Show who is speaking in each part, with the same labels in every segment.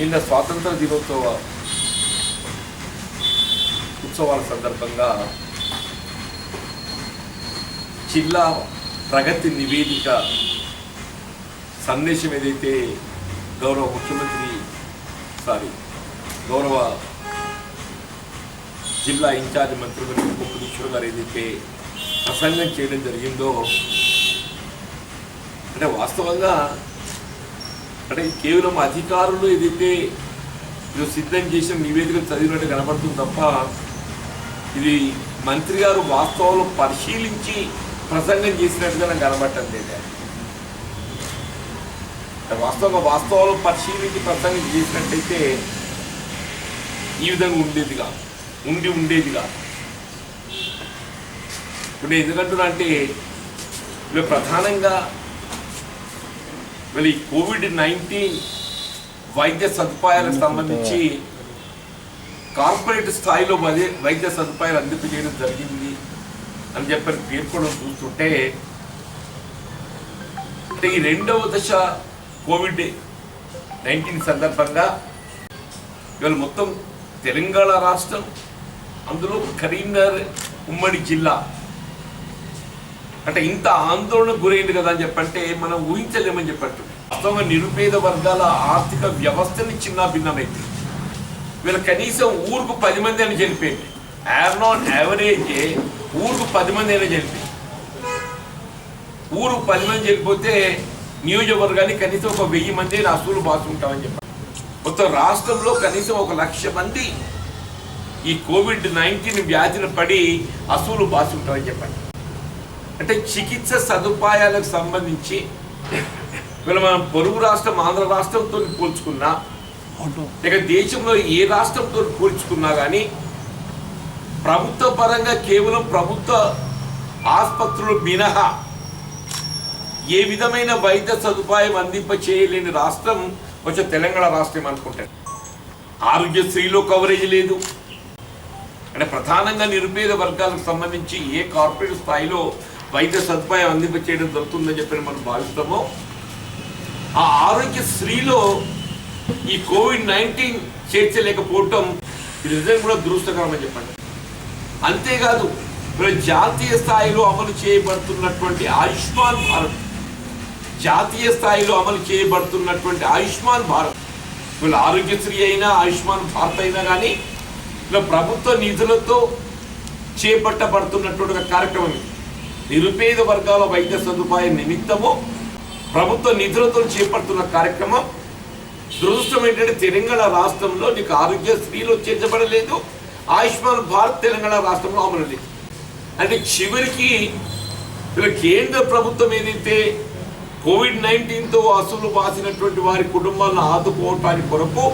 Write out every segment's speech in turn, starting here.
Speaker 1: నిన్న స్వాతంత్ర దినోత్సవ ఉత్సవాల సందర్భంగా జిల్లా ప్రగతి నివేదిక సందేశం ఏదైతే గౌరవ జిల్లా ఇన్ఛార్జ్ మంత్రి కుప్పకృష్ణ గారు ఏదైతే ప్రసంగం చేయడం జరిగిందో, అంటే వాస్తవంగా అంటే కేవలం అధికారులు ఏదైతే సిద్ధం చేసిన నివేదిక చదివినట్టు కనబడుతుంది తప్ప ఇది మంత్రి గారు వాస్తవాలు పరిశీలించి ప్రసంగం చేసినట్టుగా నాకు కనబడటం లేదు. వాస్తవాలు పరిశీలించి ప్రసంగం చేసినట్టయితే ఈ విధంగా ఉండేదిగా ఇప్పుడు ఎందుకంటున్నా అంటే వీళ్ళు ప్రధానంగా వీళ్ళు కోవిడ్-19 వైద్య సదుపాయాలకు సంబంధించి కార్పొరేట్ స్థాయిలో వైద్య సదుపాయాలు అందింపజేయడం జరిగింది అని చెప్పని పేర్కొనడం చూస్తుంటే, అంటే ఈ రెండవ దశ కోవిడ్-19 సందర్భంగా ఇవాళ మొత్తం తెలంగాణ రాష్ట్రం, అందులో కరీంనగర్ ఉమ్మడి జిల్లా అంటే ఇంత ఆందోళనకు గురైంది కదా అని చెప్పంటే మనం ఊహించలేమని చెప్పట్టు. వాస్తవంగా నిరుపేద వర్గాల ఆర్థిక వ్యవస్థని చిన్నాభిన్నమైంది. వీళ్ళ కనీసం ఊరుకు 10 మంది అని చనిపోయింది. ఆన్ యావరేజ్ ఊరుకు 10 మంది అయినా చనిపోయింది. ఊరుకు 10 మంది చనిపోతే నియోజకవర్గానికి కనీసం ఒక 1000 మంది అసూలు బాసుకుంటామని చెప్పారు. మొత్తం రాష్ట్రంలో కనీసం 1,00,000 మంది ఈ కోవిడ్-19 వ్యాధిని పడి అసూలు బాసుకుంటామని చెప్పండి. అంటే చికిత్స సదుపాయాలకు సంబంధించి వీళ్ళ మనం పొరుగు రాష్ట్రం ఆంధ్ర రాష్ట్రంతో పోల్చుకున్నా, లేక దేశంలో ఏ రాష్ట్రంతో పోల్చుకున్నా కానీ ప్రభుత్వ పరంగా కేవలం ప్రభుత్వ ఆసుపత్రులు మినహా ఏ విధమైన వైద్య సదుపాయం అందింప చేయలేని రాష్ట్రం వచ్చే తెలంగాణ రాష్ట్రం అనుకుంటారు. ఆరోగ్యశ్రీలో కవరేజ్ లేదు. అంటే ప్రధానంగా నిరుపేద వర్గాలకు సంబంధించి ఏ కార్పొరేట్ స్థాయిలో వైద్య సదుపాయం అందింప చేయడం జరుగుతుందని చెప్పి మనం భావిస్తామో, ఆ ఆరోగ్యశ్రీలో ఈ కోవిడ్-19 చేర్చలేకపోవటం ఇది నిజంగా కూడా దురదృష్టకరమని చెప్పండి. అంతేకాదు జాతీయ స్థాయిలో అమలు చేయబడుతున్నటువంటి ఆయుష్మాన్ భారత్ వీళ్ళ ఆరోగ్యశ్రీ అయినా ఆయుష్మాన్ భారత్ అయినా కానీ ఇలా ప్రభుత్వ నిధులతో చేపట్టబడుతున్నటువంటి కార్యక్రమం. నిరుపేద వర్గాల వైద్య సదుపాయం నిమిత్తము ప్రభుత్వ నిధులతో చేపడుతున్న కార్యక్రమం. దురదృష్టం ఏంటంటే తెలంగాణ రాష్ట్రంలో నీకు ఆరోగ్యశ్రీలో చేర్చబడలేదు, ఆయుష్మాన్ భారత్ తెలంగాణ రాష్ట్రంలో అమలు లేదు. అంటే చివరికి కేంద్ర ప్రభుత్వం ఏదైతే కోవిడ్-19తో అసలు బాసినటువంటి వారి కుటుంబాలను ఆదుకోవటానికి కొరకు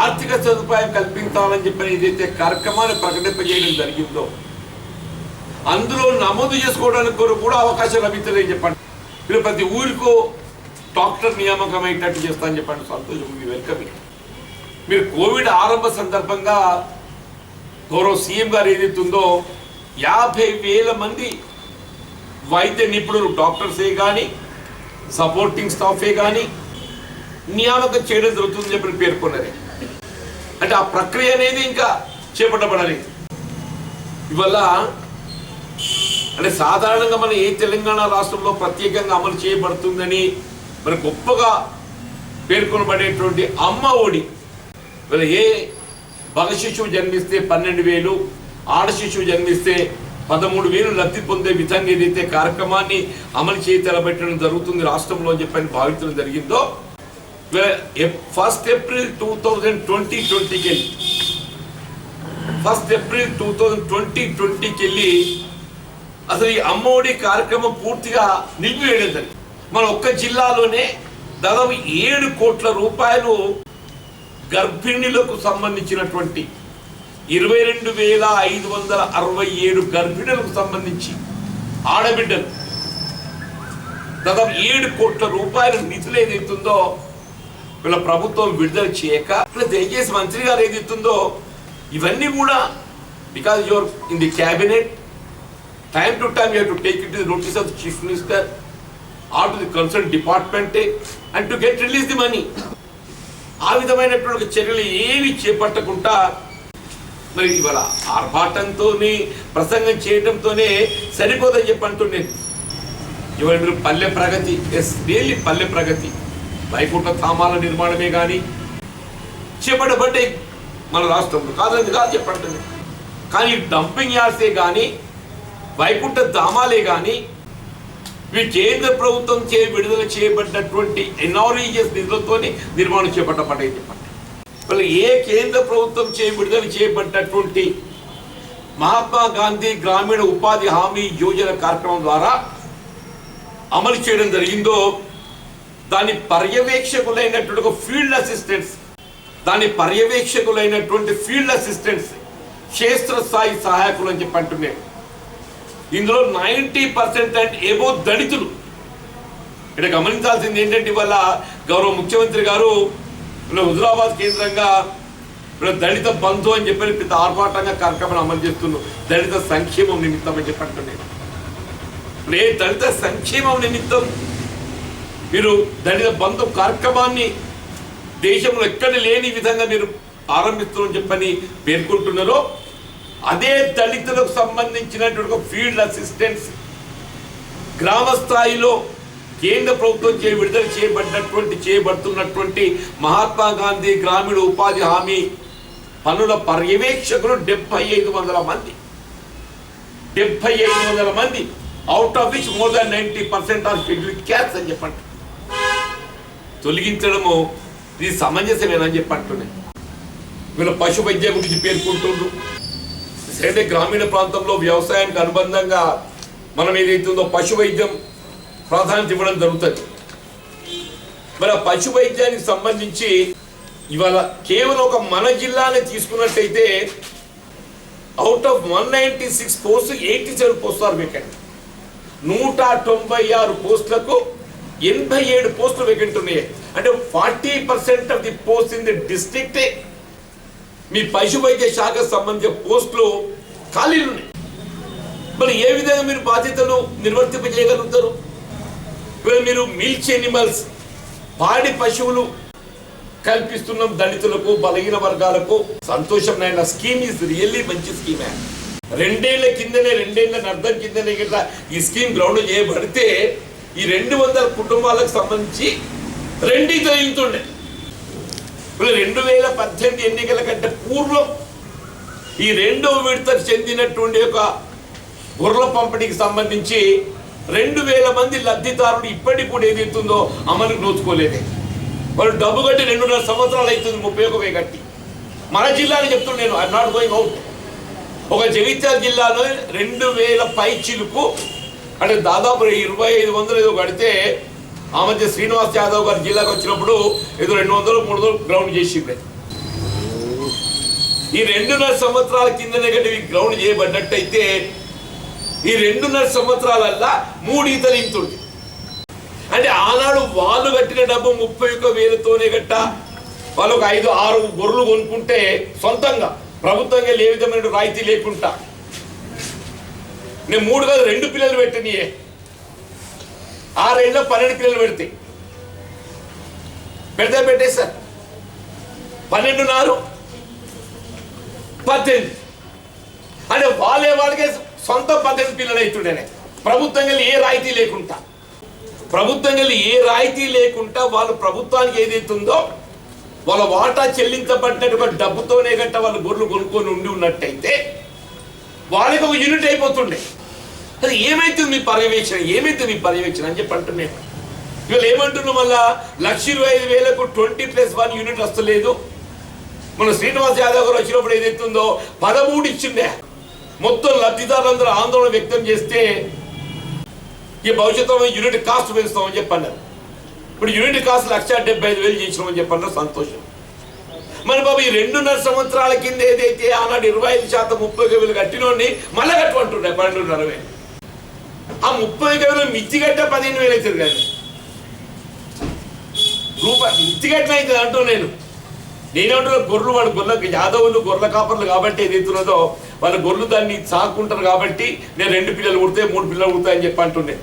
Speaker 1: ఆర్థిక సదుపాయం కల్పించాలని చెప్పిన ఏదైతే కార్యక్రమాన్ని ప్రకటింపజేయడం జరిగిందో, అందులో నమోదు చేసుకోవడానికి కొరకు కూడా అవకాశం లభించలేదని చెప్పండి. మీరు ప్రతి ఊరికో డాక్టర్ నియామకం అయ్యేటట్టు చేస్తానని చెప్పండి. సంతోషం, వెల్కమ్. మీరు కోవిడ్ ఆరంభ సందర్భంగా గౌరవ సీఎం గారు ఏదైతుందో 50,000 మంది వైద్య నిపుణులు, డాక్టర్సే కానీ సపోర్టింగ్ స్టాఫే కానీ నియామకం చేయడం జరుగుతుందని చెప్పి పేర్కొన్నది. అంటే ఆ ప్రక్రియ అనేది ఇంకా చేపట్టబడలేదు. ఇవల్ల అంటే సాధారణంగా మన ఏ తెలంగాణ రాష్ట్రంలో ప్రత్యేకంగా అమలు చేయబడుతుందని మరి గొప్పగా పేర్కొనబడేటువంటి అమ్మ ఒడి, వీళ్ళ ఏ మగ శిశువు జన్మిస్తే 12,000, ఆడ శిశువు జన్మిస్తే 13,000 లబ్ధి పొందే విధంగా ఏదైతే కార్యక్రమాన్ని అమలు చేయి తలబెట్టడం జరుగుతుంది రాష్ట్రంలో అని చెప్పని భావించడం జరిగిందో, 1 ఏప్రిల్ 2020కి వెళ్ళి అసలు ఈ అమ్మఒడి కార్యక్రమం పూర్తిగా నిలిపివేయడం జరిగింది. మన ఒక్క జిల్లాలోనే దాదాపు 7 కోట్ల రూపాయలు గర్భిణులకు సంబంధించినటువంటి 22,567 గర్భిణులకు సంబంధించి ఆడబిడ్డలు దాదాపు 7 కోట్ల రూపాయల నిధులు ఏదైతుందో వీళ్ళ ప్రభుత్వం విడుదల చేయక, దయచేసి మంత్రి గారు ఏదైతుందో ఇవన్నీ కూడా because your in the cabinet, time to time you have to take it to the notice of the Chief Minister or to the concerned department and to get release the money. ఆ విధమైనటువంటి చర్యలు ఏవి చేపట్టకుండా మరి ఇవాళ ఆర్భాటంతో ప్రసంగం చేయడంతోనే సరిపోదని చెప్పంటున్నాను. ఇవాళ మీరు Palle Pragathi, really Palle Pragathi, Vaikuntha ధామాల నిర్మాణమే కానీ చేపట్టబడ్డాయి మన రాష్ట్రంలో, కాదని కాదు చెప్పండి. కానీ డంపింగ్ యార్డ్సే కానీ వైకుంఠ ధామాలే కానీ ఇవి కేంద్ర ప్రభుత్వం విడుదల చేయబడ్డటువంటి ఎన్ఆర్ఈఎస్ నిధులతో నిర్మాణం చేపట్టబడ్డాయి చెప్పండి. వాళ్ళు ఏ కేంద్ర ప్రభుత్వం విడుదల చేయబడ్డటువంటి మహాత్మా గాంధీ గ్రామీణ ఉపాధి హామీ యోజన కార్యక్రమం ద్వారా అమలు చేయడం జరిగిందో దాని పర్యవేక్షకులైనటువంటి ఫీల్డ్ అసిస్టెంట్స్ క్షేత్రస్థాయి సహాయకులు అని చెప్పి అంటున్నాడు. ఇందులో 90% అండ్ ఎబోవ్ దళితులు. ఇక్కడ గమనించాల్సింది ఏంటంటే ఇవాళ గౌరవ ముఖ్యమంత్రి గారు హుజురాబాద్ కేంద్రంగా దళిత బంధు అని చెప్పి పెద్ద ఆర్భాటంగా కార్యక్రమాన్ని అమలు చేస్తున్నారు. దళిత సంక్షేమం నిమిత్తం అని చెప్పి అంటున్నాడు. దళిత సంక్షేమం నిమిత్తం మీరు దళిత బంధు కార్యక్రమాన్ని దేశంలో ఎక్కడ లేని విధంగా మీరు ఆరంభిస్తున్నారని చెప్పని పేర్కొంటున్నారో అదే దళితులకు సంబంధించినటువంటి ఫీల్డ్ అసిస్టెంట్స్ గ్రామ స్థాయిలో కేంద్ర ప్రభుత్వం విడుదల చేయబడుతున్నటువంటి మహాత్మా గాంధీ గ్రామీణ ఉపాధి హామీ పనుల పర్యవేక్షకులు 7500 మంది. 7500 మంది, out of which more than 90% are scheduled caste అని చెప్పండి. తొలగించడము ఇది సమంజసమేనని చెప్పంటున్నాయి. వీళ్ళ పశు వైద్యం గురించి పేర్కొంటుండ్రు. అయితే గ్రామీణ ప్రాంతంలో వ్యవసాయానికి అనుబంధంగా మనం ఏదైతుందో పశు వైద్యం ప్రాధాన్యత ఇవ్వడం జరుగుతుంది. మరి ఆ పశు వైద్యానికి సంబంధించి ఇవాళ కేవలం ఒక మన జిల్లానే తీసుకున్నట్టయితే అవుట్ ఆఫ్ 196 పోస్టులు 87 పోస్టులు ఆర్ వేకెంట్. 196 పోస్టులకు 87 పోస్టులు వేకెంట్ ఉన్నాయి. అంటే 40% of the post in the district మీ పశు వైద్య శాఖకు సంబంధించిన పోస్టులు ఖాళీలు ఉన్నాయి. మరి ఏ విధంగా మీరు బాధ్యతలు నిర్వర్తింపజేయగలుగుతారు? మీరు మిల్క్ యానిమల్స్, పాడి పశువులు కల్పిస్తున్నాం దళితులకు, బలహీన వర్గాలకు. సంతోషం నాయన. స్కీమ్ ఈజ్ రియల్లీ మంచి స్కీమ్. 2 ఏళ్ల కిందనే, 2 ఏళ్ల అర్థం కిందనే గిట్లా ఈ స్కీమ్ గ్రౌండ్ చేయబడితే ఈ 200 కుటుంబాలకు సంబంధించి 2 తొలగింటుండే. 2018 ఎన్నికల కంటే పూర్వం ఈ 2వ విడతకు చెందినటువంటి ఒక గొర్రెల పంపిణీకి సంబంధించి 2000 మంది లబ్ధిదారులు ఇప్పటికి కూడా ఏదైతుందో అమలుకు నోచుకోలేదే. వాళ్ళు డబ్బు కట్టి 2.5 సంవత్సరాలు అవుతుంది, 31,000 కట్టి. మన జిల్లాని చెప్తున్నాను నేను, ఐఎమ్ నాట్ గోయింగ్ అవుట్. ఒక జగిత్యాల జిల్లాలో 2000 పైచిలుకు, అంటే దాదాపు 2500 ఏదో కడితే ఆ మధ్య శ్రీనివాస్ యాదవ్ గారు జిల్లాకు వచ్చినప్పుడు ఏదో 200-300 గ్రౌండ్ చేసిండే. ఈ 2.5 సంవత్సరాల కిందనే కట్టి గ్రౌండ్ చేయబడ్డట్టయితే ఈ 2.5 సంవత్సరాలల్లా 3 ఈతలు ఇంతుంది. అంటే ఆనాడు వాళ్ళు కట్టిన డబ్బు 31,000తోనే గట్ట వాళ్ళు ఒక 5-6 గొర్రెలు కొనుక్కుంటే సొంతంగా ప్రభుత్వంగా ఏ విధమైన రాయితీ లేకుండా నేను 3 కాదు 2 పిల్లలు పెట్టినయే. 6 ఏళ్ళలో 12 పిల్లలు పెడితే పెట్టేశారు. 12 18 అంటే వాళ్ళకే సొంత 18 పిల్లలు అవుతుండేనే. ప్రభుత్వంగా ఏ రాయితీ లేకుండా వాళ్ళు ప్రభుత్వానికి ఏదైతుందో వాళ్ళ వాటా చెల్లించబడ్డటువంటి డబ్బుతోనే గట్ట వాళ్ళు గొర్రెలు కొనుక్కొని ఉన్నట్టయితే వాళ్ళకి ఒక యూనిట్ అయిపోతుండే. అది ఏమైతుంది మీ పర్యవేక్షణ అని చెప్పి అంటున్నాను. ఇవాళ ఏమంటున్నాం, మళ్ళా 1,25,000కు 20+1 యూనిట్ వస్తలేదు. మన శ్రీనివాస్ యాదవ్ గారు వచ్చినప్పుడు ఏదైతుందో 13 ఇచ్చిండే. మొత్తం లబ్ధిదారులందరూ ఆందోళన వ్యక్తం చేస్తే ఈ భవిష్యత్తులో యూనిట్ కాస్ట్ పెంచుతామని చెప్పన్నారు. ఇప్పుడు యూనిట్ కాస్ట్ 1,75,000 చేసినామని చెప్పన్నారు. సంతోషం. మరి బాబు ఈ 2.5 సంవత్సరాల కింద ఏదైతే ఆనాడు 25% 30,000 కట్టినోడిని మళ్ళా కట్టమంటుండే 12.5. ఆ 30,000 మిత్తిగట్ట 15,000 అవుతుంది కానీ మిత్తిగట్ల అవుతుంది అంటూ నేనేమంటున్నా, గొర్రెలు వాడు గొర్రెలకు యాదవులు గొర్రెల కాపర్లు కాబట్టి ఏదైతున్నదో వాళ్ళ గొర్రెలు దాన్ని సాకుంటారు కాబట్టి నేను 2 పిల్లలు పుడితే 3 పిల్లలు పుడతాయని చెప్పి అంటుండే.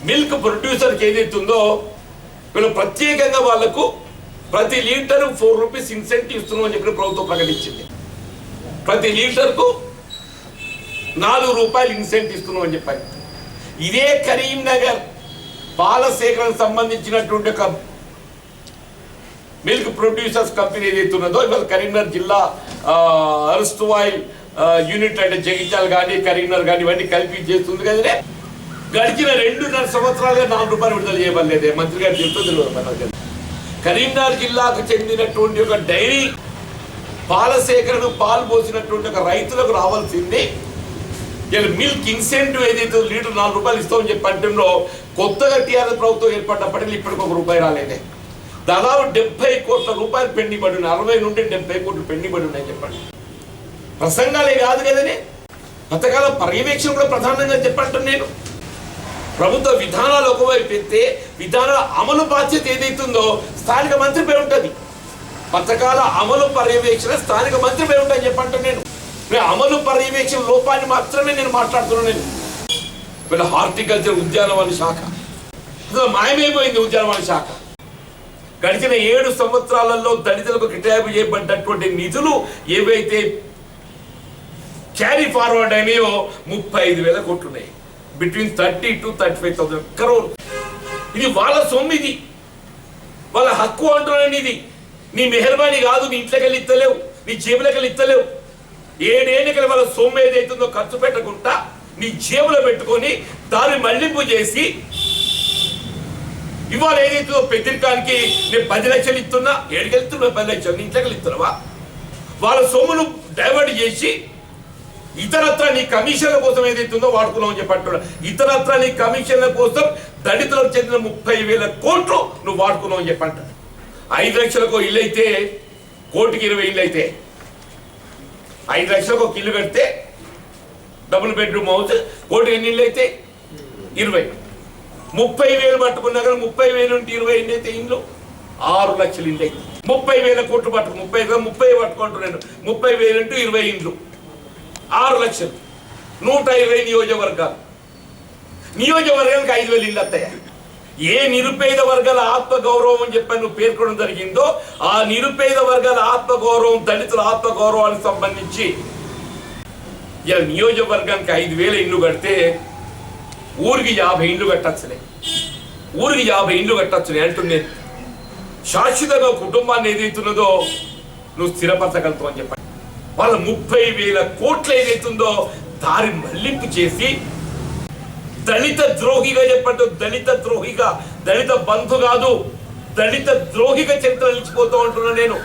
Speaker 1: మిల్క్ ప్రొడ్యూసర్కి ఏదైతుందో వీళ్ళు ప్రత్యేకంగా వాళ్లకు ప్రతి లీటర్ 4 రూపీస్ ఇన్సెంటివ్ ఇస్తున్నాం అని చెప్పి ప్రభుత్వం ప్రకటించింది. ప్రతి లీటర్కు 4 రూపాయలు ఇన్సెంటివ్ ఇస్తున్నాం అని చెప్పారు. ఇదే కరీంనగర్ పాల సేకరణకు సంబంధించినటువంటి ఒక మిల్క్ ప్రొడ్యూసర్స్ కంపెనీ ఏదైతే ఉన్నదో ఇవాళ కరీంనగర్ జిల్లా అర్స్టువైల్ యూనిట్ అంటే జగిత్యాల కానీ కరీంనగర్ కానీ ఇవన్నీ కలిపి చేస్తుంది కదనే. గడిచిన 2.5 సంవత్సరాలుగా 4 రూపాయలు విడుదల చేయబడలేదే. మంత్రి గారు చెప్తుంది. కరీంనగర్ జిల్లాకు చెందినటువంటి ఒక డైరీ పాల సేకరణ పాలు పోసినటువంటి ఒక రైతులకు రావాల్సింది మిల్క్ ఇన్సెంటివ్ ఏదైతే లీటర్ 4 రూపాయలు ఇస్తామని చెప్పి అంటుందో కొత్తగా టీఆర్ఎస్ ప్రభుత్వం ఏర్పడినప్పటికీ ఇప్పటికి 1 రూపాయి రాలేదే. దాదాపు 70 కోట్ల రూపాయలు పెండింగ్ పడి ఉన్నాయి. 60 నుండి 70 కోట్లు పెండింగ్ పడి ఉన్నాయని చెప్పండి. ప్రసంగాలే కాదు కదనే, పథకాల పర్యవేక్షణ కూడా ప్రధానంగా చెప్పంటాను నేను. ప్రభుత్వ విధానాలు ఒకవైపు ఎత్తే విధానాల అమలు బాధ్యత ఏదైతుందో స్థానిక మంత్రిపై ఉంటుంది. పథకాల అమలు పర్యవేక్షణ స్థానిక మంత్రిపై ఉంటుందని చెప్పంటాను నేను. అమలు పర్యవేక్షణ లోపాన్ని మాత్రమే నేను మాట్లాడుతున్నాను. నేను వీళ్ళ హార్టికల్చర్ ఉద్యానవన శాఖ మాయమైపోయింది. ఉద్యానవన శాఖ గడిచిన 7 సంవత్సరాలలో దళితులకు కేటాయింపు చేయబడ్డటువంటి నిధులు ఏవైతే క్యారీ ఫార్వర్డ్ అయినాయో 35,000 కోట్లు ఉన్నాయి. Between 30 to 35,000 crore. ఇది వాళ్ళ సొమ్మిది, వాళ్ళ హక్కు అంటున్నాను. ఇది నీ మెహర్బానీ కాదు. నీ ఇంట్లోకి వెళ్ళి ఇస్తలేవు, నీ జేబులోకి వెళ్ళి ఇస్తలేవు. 7 ఏళ్ళకి వాళ్ళ సొమ్ము ఏదైతుందో ఖర్చు పెట్టకుండా నీ జేబులో పెట్టుకొని దాన్ని మళ్లింపు చేసి ఇవాళ ఏదైతుందో పెద్దరికానికి నేను 10 లక్షలు ఇస్తున్నా. 7కి వెళ్తున్నా 10 లక్షలు నీ ఇంట్లోకి వెళ్ళి ఇస్తున్నావా? వాళ్ళ సొమ్మును డైవర్ట్ చేసి ఇతరత్ర నీ కమిషన్ల కోసం ఏదైతుందో వాడుకున్నావు చెప్పంటున్నా. ఇతరత్ర నీ కమిషన్ల కోసం దళితులకు చెందిన 30,000 కోట్లు నువ్వు వాడుకున్నావు అని చెప్పంట. 5 లక్షలకు ఇల్లు అయితే, కోటికి 20 ఇల్లు అయితే, 5 లక్షలకు ఒక ఇల్లు కడితే డబుల్ బెడ్రూమ్ హౌస్, కోటికి ఎన్ని ఇల్లు అయితే 20. 30,000 పట్టుకున్నా కానీ 30,000 నుండి 20 ఇల్లు అయితే ఇండ్లు 6 లక్షలు ఇల్లు అయితే 30,000 కోట్లు పట్టుకు 30 పట్టుకుంటున్నాను. 30,000 ఇంటూ 20 ఇండ్లు 6 లక్షలు. 120 నియోజకవర్గాలు. నియోజకవర్గానికి 5,000 ఇల్లు వస్తాయా? ఏ నిరుపేద వర్గాల ఆత్మగౌరవం అని చెప్పి నువ్వు పేర్కొనడం జరిగిందో ఆ నిరుపేద వర్గాల ఆత్మగౌరవం, దళితుల ఆత్మగౌరవానికి సంబంధించి ఇలా నియోజకవర్గానికి 5,000 ఇల్లు కడితే ఊరికి 50 ఇల్లు కట్టచ్చులే. ఊరికి 50 ఇల్లు కట్టచ్చులే అంటున్నాను. శాశ్వతంగా కుటుంబాన్ని ఏదైతున్నదో నువ్వు స్థిరపరచగలుగుతావు అని చెప్పండి. వాళ్ళ 30,000 కోట్లు ఏదైతుందో దారి మళ్లింపు చేసి దళిత ద్రోహిగా చెప్పట్టు, దళిత ద్రోహిగా, దళిత బంధు కాదు, దళిత ద్రోహిగా చరిత్ర నిలిచిపోతూ ఉంటున్నా నేను.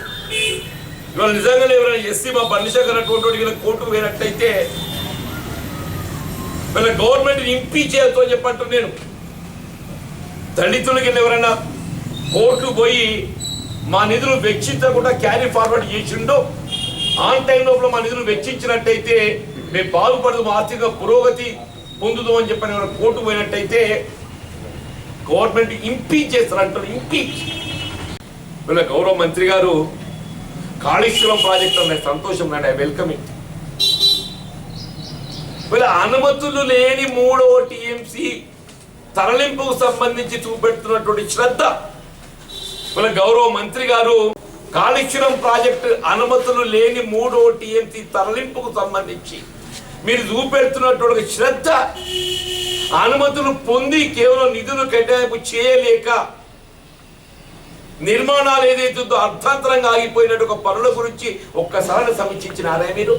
Speaker 1: ఇవాళ నిజంగానే ఎవరైనా ఎస్సీ మా బండిశేఖర్ అటువంటి కోర్టుకు పోయినట్టయితే వీళ్ళ గవర్నమెంట్ ఇంపీచ్ చేయొచ్చు అని చెప్పట్టు నేను. దళితులకి ఎవరైనా కోర్టుకు పోయి మా నిధులు వెచ్చించకుండా క్యారీ ఫార్వర్డ్ చేసిండో ఆన్ టైం లోపల మా నిధులు వెచ్చించినట్టయితే మేము బాగుపడదు, మా ఆర్థిక పురోగతి పొందుదాం అని చెప్పని ఎవరైనా కోర్టు పోయినట్టయితే గవర్నమెంట్ ఇంపీచ్ చేస్తారంటారు. ఇంపీచ్. వీళ్ళ గౌరవ మంత్రి గారు కాళేశ్వరం ప్రాజెక్టు అనే సంతోషం అండి, ఐ వెల్కమ్ ఇట్. వీళ్ళ అనుమతులు లేని 3వ టీఎంసీ తరలింపుకు సంబంధించి చూపెడుతున్నటువంటి శ్రద్ధ వీళ్ళ గౌరవ మంత్రి గారు కాళేశ్వరం ప్రాజెక్టు అనుమతులు లేని 3వ టీఎంసీ తరలింపుకు సంబంధించి మీరు చూపెడుతున్నటువంటి శ్రద్ధ, అనుమతులు పొంది కేవలం నిధులు కేటాయింపు చేయలేక నిర్మాణాలు ఏదైతుందో అర్థాంతరంగా ఆగిపోయినట్టు ఒక పనుల గురించి ఒక్కసారి సమీక్షించినారా మీరు?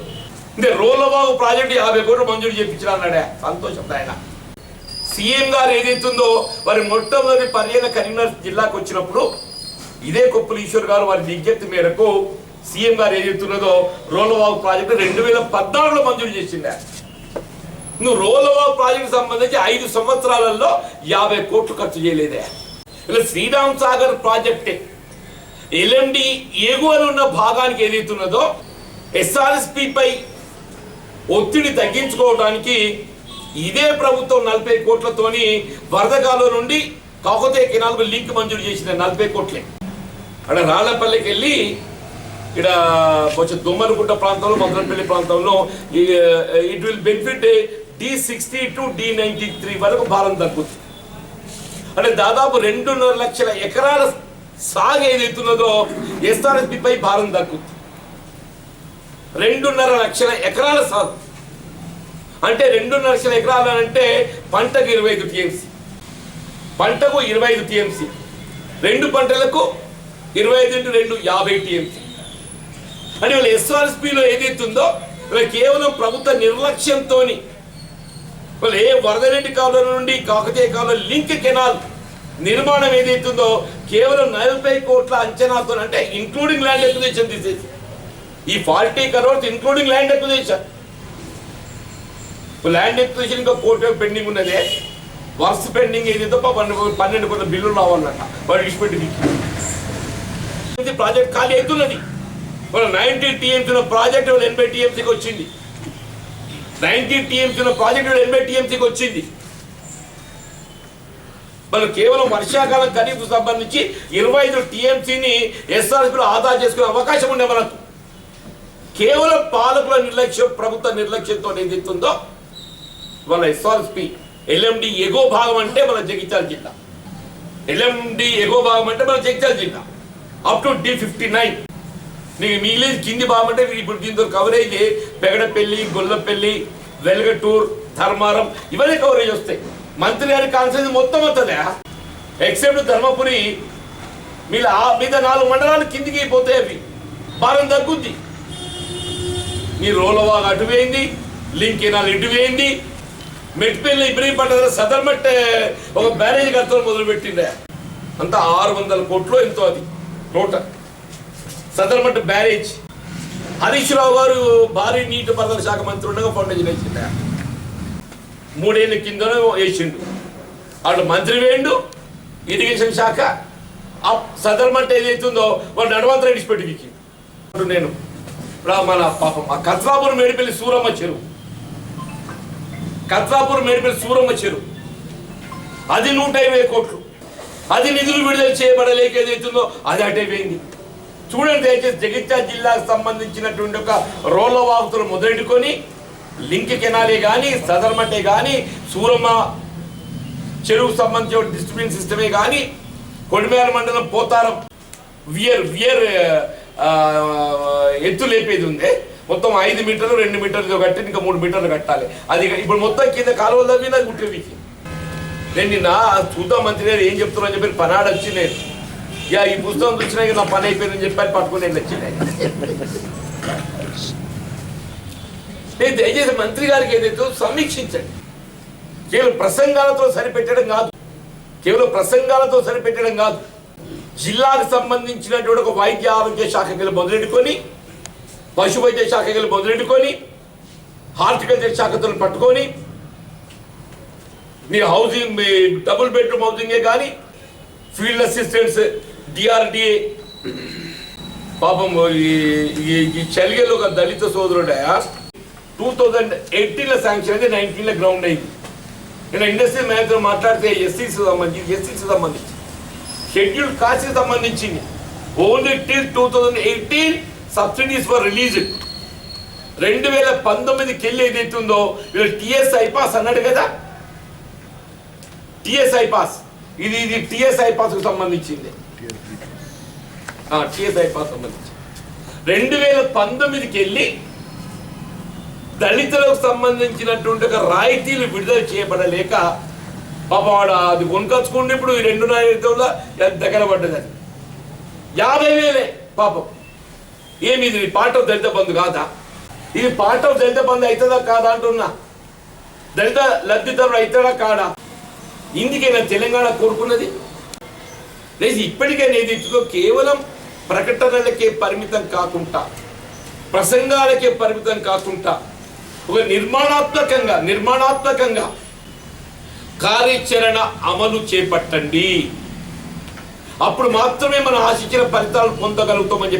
Speaker 1: అంటే రోలబాగు ప్రాజెక్టు 50 కోట్లు మంజూరు చేయించిన అన్నాడే, సంతోషం. ఆయన సీఎం గారు ఏదైతుందో వారి మొట్టమొదటి పర్యటన కరీంనగర్ జిల్లాకు వచ్చినప్పుడు ఇదే కొప్పుల ఈశ్వర్ గారు వారి విజ్ఞప్తి మేరకు సీఎం గారు ఏదైతున్నదో రోలబాగు ప్రాజెక్టు 2014లో మంజూరు చేసిండే. నువ్వు రోలబాగు ప్రాజెక్టు సంబంధించి 5 సంవత్సరాలలో 50 కోట్లు ఖర్చు చేయలేదే. ఇలా శ్రీరామ్ సాగర్ ప్రాజెక్టే ఎల్ఎండి ఎగువన ఉన్న భాగానికి ఏదైతున్నదో ఎస్ఆర్ఎస్పి పై ఒత్తిడి తగ్గించుకోవడానికి ఇదే ప్రభుత్వం 40 కోట్లతోని వరదగాలో నుండి కాకపోతే కెనాల్కు లింక్ మంజూరు చేసిన 40 కోట్లే. అక్కడ రాళ్లపల్లికి వెళ్ళి ఇక్కడ కొంచెం దుమ్మలగుట్ట ప్రాంతంలో, మదనపల్లి ప్రాంతంలో it will benefit D60 to D93 వరకు భారం తగ్గుతుంది. అంటే దాదాపు 2.5 లక్షల ఎకరాల సాగు ఏదైతున్నదో ఎస్ఆర్ఎస్పిపై భారం దక్కుతుంది. 2.5 లక్షల ఎకరాల సాగు అంటే 2.5 లక్షల ఎకరాలు అంటే పంటకు 25 టీఎంసీ, పంటకు 25 టీఎంసీ, 2 పంటలకు 25 × 2 50 టీఎంసీ. అంటే వీళ్ళ ఎస్ఆర్ఎస్పిలో ఏదైతుందో వీళ్ళు కేవలం ప్రభుత్వ నిర్లక్ష్యంతో వాళ్ళు ఏ వరదనీటి కాలువ నుండి కాకతీయ కాలువ లింక్ కెనాల్ నిర్మాణం ఏదైతుందో కేవలం 40 కోట్ల అంచనాతో, అంటే ఇంక్లూడింగ్ ల్యాండ్ ఎక్విజిషన్ తీసేసి ఈ 40 crores including land acquisition. Land acquisition ఇంకా కోర్టు పెండింగ్ ఉన్నదే, వర్క్స్ పెండింగ్ ఏదైతే 12 కోట్ల బిల్లులు రావాలన్నట వాడు విడిచిపెట్టి ప్రాజెక్ట్ ఖాళీ అవుతున్నది. వాళ్ళు 90 టీఎంసీ ప్రాజెక్ట్ 80 టీఎంసీకి వచ్చింది. 90 టీఎంసీ ప్రాజెక్ట్ 80 టీఎంసీకి వచ్చింది. మనం కేవలం వర్షాకాలం ఖరీఫ్ సంబంధించి 25 టీఎంసీని ఎస్ఆర్ఎస్పిలో ఆదా చేసుకునే అవకాశం ఉండే మనకు. కేవలం పాలకుల నిర్లక్ష్యం, ప్రభుత్వ నిర్లక్ష్యంతో ఏదైతుందో వాళ్ళ ఎస్ఆర్ఎస్పి ఎల్ఎండి ఎగో భాగం అంటే మన జగిత్యాల జిల్లా, ఎల్ఎండి ఎగో భాగం అంటే మన జగిత్యాల జిల్లా అప్ టు D59. నీకు మిగిలిన కింది భాగం అంటే ఇప్పుడు దీంతో కవరేజ్ పెగడపల్లి, గొల్లపల్లి, వెల్గటూర్, ధర్మారం ఇవన్నీ కవరేజ్ వస్తాయి. మంత్రి గారి కాన్సెన్స్ మొత్తం వస్తుందా ఎక్సెప్ట్ ధర్మపురి మీద 4 మండలాలు కిందికి పోతాయి. అవి భారం తగ్గుద్ది. మీ రోలవాగ్ అటు వేయింది, లింక్ కెనాల్ ఇటు వేయింది, మెట్పల్లి ఇబ్రహీంపట్నం సదర్మట్ ఒక బ్యారేజ్ కడతారు మొదలుపెట్టిండే, అంతా 600 కోట్లు ఎంతో అది టోటల్ సదర్మట్ బ్యారేజ్. హరీష్ రావు గారు భారీ నీటిపారుదల శాఖ మంత్రి ఉండగా ఫౌండేషన్ వేసిండే, 3 ఏళ్ళ కింద వేసిండు. అటు మంత్రి వేయండు, ఇరిగేషన్ శాఖ సదర్మట్ ఏదైతుందో వాళ్ళు నడవంతరం విడిచిపెట్టి వీకి. నేను మన పాపం ఆ కత్రాపూర్ మేడిపల్లి సూరమ్మ చెరువు, కత్రాపూర్ మేడిపల్లి సూరమ్మ చెరువు అది 120 కోట్లు, అది నిధులు విడుదల చేయబడలేక ఏదైతుందో అది అటే పోయింది. చూడండి దయచేసి జగిత్యాల జిల్లాకు సంబంధించినటువంటి ఒక రోడ్ల వాగుతులు మొదలెట్టుకొని లింక్ కెనాలే కానీ, సదర్మటే కానీ, సూరమ్మ చెరువుకు సంబంధించిన డిస్ట్రిబ్యూషన్ సిస్టమే కానీ, కొడిమేల మండలం పోతారం వియర్ ఎత్తు లేపేది ఉంది. మొత్తం 5 మీటర్లు 2 మీటర్లు కట్టి ఇంకా 3 మీటర్లు కట్టాలి. అది ఇప్పుడు మొత్తం కింద కాలువల మీద గుట్టేవికి. నేను నిన్న చూద్దాం మంత్రి గారు ఏం చెప్తున్నారని చెప్పి పనాడు వచ్చి నేను ఈ పుస్తకం చూసినా నా పని అయిపోయిందని చెప్పి పట్టుకుని వచ్చినాయి. నేను దయచేసి మంత్రి గారికి ఏదైతే సమీక్షించండి. కేవలం ప్రసంగాలతో సరిపెట్టడం కాదు, జిల్లాకు సంబంధించినటువంటి ఒక వైద్య ఆరోగ్య శాఖకి మొదలెట్టుకొని, పశు వైద్య శాఖకి మొదలెట్టుకొని, హార్టికల్చర్ శాఖతో పట్టుకొని, మీ హౌసింగ్ డబుల్ బెడ్రూమ్ హౌసింగే కానీ, ఫీల్డ్ అసిస్టెంట్స్, డిఆర్డిఏ. పాపం ఈ చలిగలో ఒక దళిత సోదరుడు 2018లో శాంక్షన్ అయితే 19లో గ్రౌండ్ అయింది. నేను ఇండస్ట్రియల్ మేనేజర్ మాట్లాడితే ఎస్సీకి సంబంధించి షెడ్యూల్డ్ కాస్ట్కి సంబంధించింది only till 2018 subsidies for released. 2019కి వెళ్ళి ఏదైతుందో వీళ్ళు టిఎస్ఐ పాస్ అన్నాడు కదా, టిఎస్ఐ పాస్ ఇది టిఎస్ఐ పాస్కు సంబంధించింది. టిఎస్ఐ పాస్ సంబంధించి 2019కి వెళ్ళి దళితులకు సంబంధించినటువంటి ఒక రాయితీలు విడుదల చేయబడలేక పాపం వాడు అది కొనుకొచ్చుకుంటే ఇప్పుడు 2.5 దగ్గర పడ్డది. అది 50,000 పాపం. ఏమి ఇది పార్ట్ ఆఫ్ దళిత బంధు కాదా? ఇది పార్ట్ ఆఫ్ దళిత బంధు అవుతుందా కాదా అంటున్నా. దళిత లబ్ధిదారుడు అవుతాడా కాడా? ఇందుకైనా తెలంగాణ కోరుకున్నది. లేదు ఇప్పటికైనా ఏదైతుందో కేవలం ప్రకటనలకే పరిమితం కాకుండా, ప్రసంగాలకే పరిమితం కాకుండా ఒక నిర్మాణాత్మకంగా కార్యాచరణ అమలు చేపట్టండి. అప్పుడు మాత్రమే మనం ఆశించిన ఫలితాలు పొందగలుగుతామని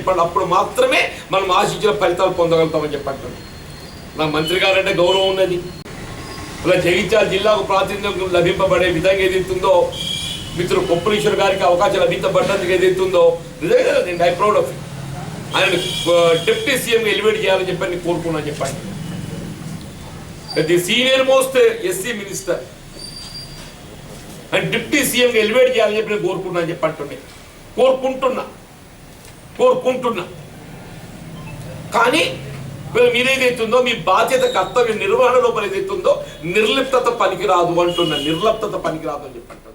Speaker 1: చెప్పండి. నా మంత్రి గారంటే గౌరవం ఉన్నది. ఇలా జగిత్యాల జిల్లాకు ప్రాతినిధ్యం లభింపబడే విధంగా ఏదైతుందో, మిత్రుడు కొప్పులీశ్వర్ గారికి అవకాశం లభించబడ్డందుకు ఏదైతుందో నిజంగా నేను ఐ ప్రౌడ్ ఆఫ్ ఇట్. ఆయన డిప్యూటీ సీఎంగా ఎలివేట్ చేయాలని చెప్పని కోరుకున్నాను చెప్పండి. The senior most SC minister and deputy సీఎంగా ఎలివేట్ చేయాలని చెప్పి నేను కోరుకున్నాను చెప్పంటుండే. కోరుకుంటున్నా కానీ మీరేదైతుందో మీ బాధ్యత కర్తవ్య నిర్వహణ లోపల ఏదైతుందో నిర్లిప్తత పనికిరాదు అంటున్నా, నిర్లిప్తత పనికిరాదు అని చెప్పంటారు.